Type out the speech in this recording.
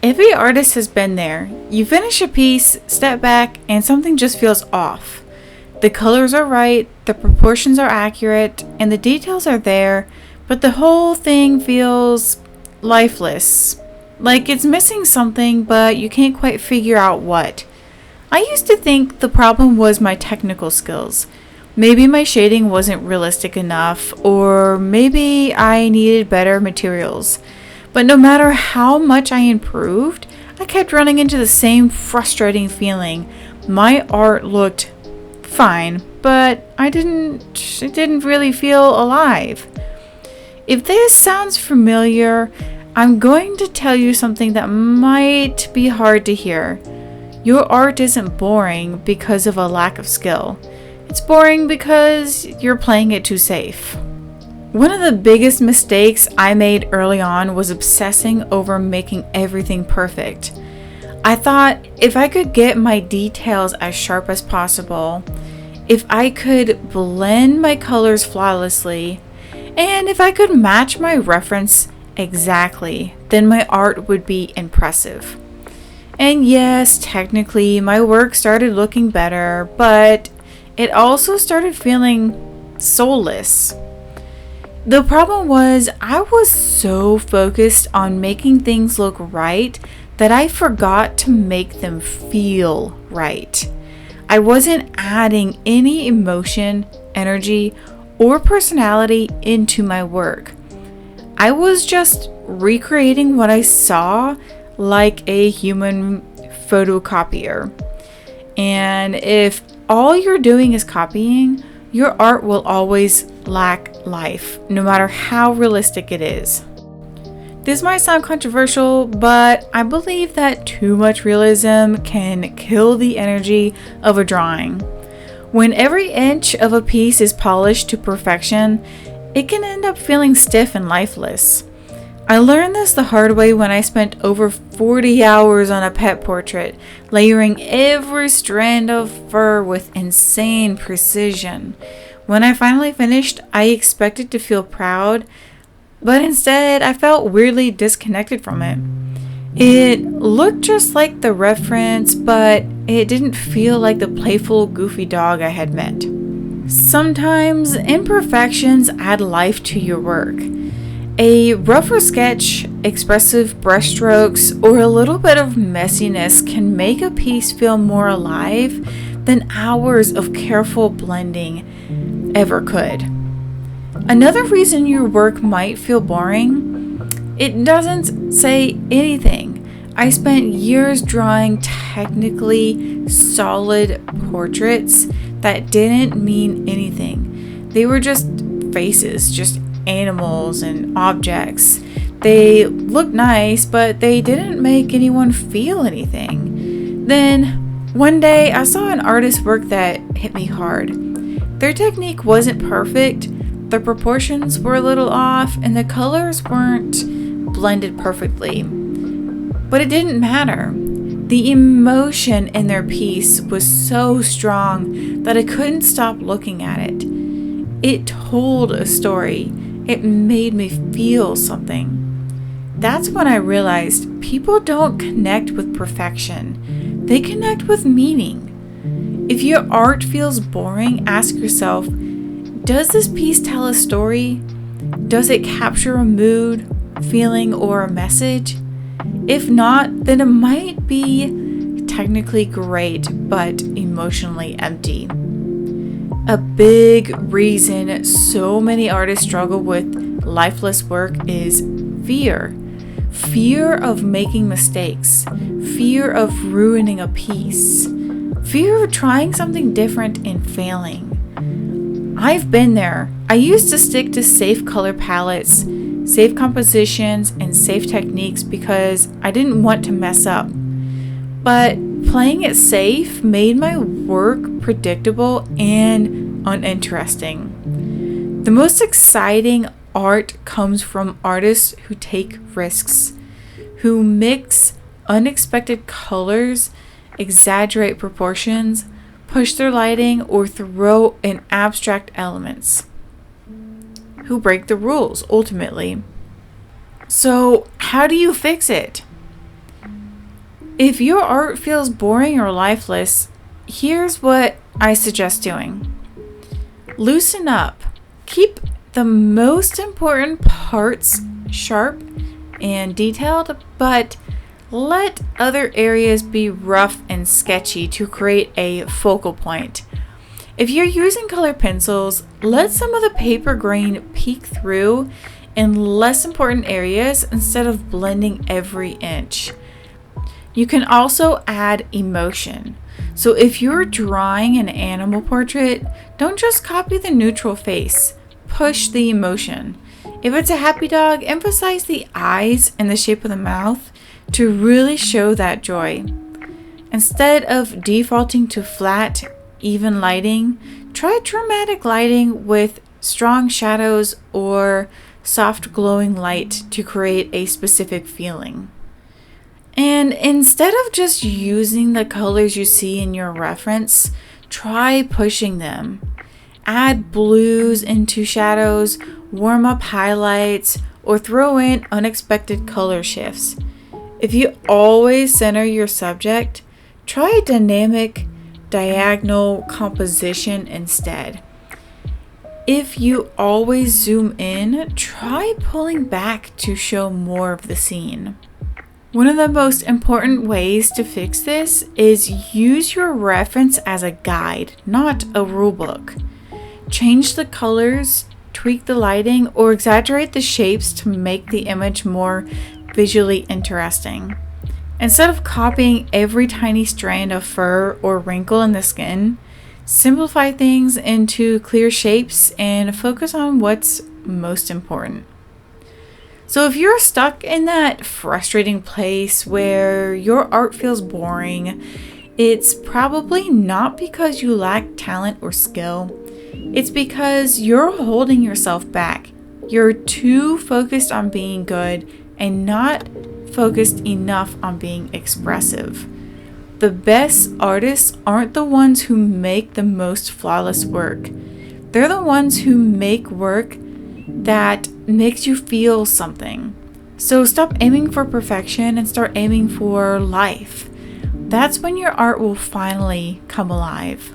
Every artist has been there. You finish a piece, step back, and something just feels off. The colors are right, the proportions are accurate, and the details are there, but the whole thing feels lifeless. Like it's missing something, but you can't quite figure out what. I used to think the problem was my technical skills. Maybe my shading wasn't realistic enough, or maybe I needed better materials. But no matter how much I improved, I kept running into the same frustrating feeling. My art looked fine, but it didn't really feel alive. If this sounds familiar, I'm going to tell you something that might be hard to hear. Your art isn't boring because of a lack of skill. It's boring because you're playing it too safe. One of the biggest mistakes I made early on was obsessing over making everything perfect. I thought if I could get my details as sharp as possible, if I could blend my colors flawlessly, and if I could match my reference exactly, then my art would be impressive. And yes, technically my work started looking better, but it also started feeling soulless. The problem was I was so focused on making things look right that I forgot to make them feel right. I wasn't adding any emotion, energy, or personality into my work. I was just recreating what I saw like a human photocopier. And if all you're doing is copying, your art will always lack life, no matter how realistic it is. This might sound controversial, but I believe that too much realism can kill the energy of a drawing. When every inch of a piece is polished to perfection, it can end up feeling stiff and lifeless. I learned this the hard way when I spent over 40 hours on a pet portrait, layering every strand of fur with insane precision. When I finally finished, I expected to feel proud, but instead I felt weirdly disconnected from it. It looked just like the reference, but it didn't feel like the playful, goofy dog I had met. Sometimes imperfections add life to your work. A rougher sketch, expressive brushstrokes, or a little bit of messiness can make a piece feel more alive than hours of careful blending ever could. Another reason your work might feel boring, it doesn't say anything. I spent years drawing technically solid portraits that didn't mean anything. They were just faces, just animals and objects. They looked nice, but they didn't make anyone feel anything. Then one day I saw an artist's work that hit me hard. Their technique wasn't perfect, the proportions were a little off, and the colors weren't blended perfectly. But it didn't matter. The emotion in their piece was so strong that I couldn't stop looking at it. It told a story. It made me feel something. That's when I realized people don't connect with perfection. They connect with meaning. If your art feels boring, ask yourself, does this piece tell a story? Does it capture a mood, feeling, or a message? If not, then it might be technically great, but emotionally empty. A big reason so many artists struggle with lifeless work is fear. Fear of making mistakes. Fear of ruining a piece. Fear of trying something different and failing. I've been there. I used to stick to safe color palettes, safe compositions, and safe techniques because I didn't want to mess up. But playing it safe made my work predictable and uninteresting. The most exciting art comes from artists who take risks, who mix unexpected colors, exaggerate proportions, push their lighting, or throw in abstract elements, who break the rules ultimately. So, how do you fix it? If your art feels boring or lifeless, here's what I suggest doing. Loosen up. Keep the most important parts sharp and detailed, but let other areas be rough and sketchy to create a focal point. If you're using colored pencils, let some of the paper grain peek through in less important areas instead of blending every inch. You can also add emotion. So if you're drawing an animal portrait, don't just copy the neutral face, push the emotion. If it's a happy dog, emphasize the eyes and the shape of the mouth to really show that joy. Instead of defaulting to flat, even lighting, try dramatic lighting with strong shadows or soft glowing light to create a specific feeling. And instead of just using the colors you see in your reference, try pushing them. Add blues into shadows, warm up highlights, or throw in unexpected color shifts. If you always center your subject, try dynamic diagonal composition instead. If you always zoom in, try pulling back to show more of the scene. One of the most important ways to fix this is use your reference as a guide, not a rulebook. Change the colors, tweak the lighting, or exaggerate the shapes to make the image more visually interesting. Instead of copying every tiny strand of fur or wrinkle in the skin, simplify things into clear shapes and focus on what's most important. So if you're stuck in that frustrating place where your art feels boring, it's probably not because you lack talent or skill. It's because you're holding yourself back. You're too focused on being good and not focused enough on being expressive. The best artists aren't the ones who make the most flawless work. They're the ones who make work that makes you feel something. So stop aiming for perfection and start aiming for life. That's when your art will finally come alive.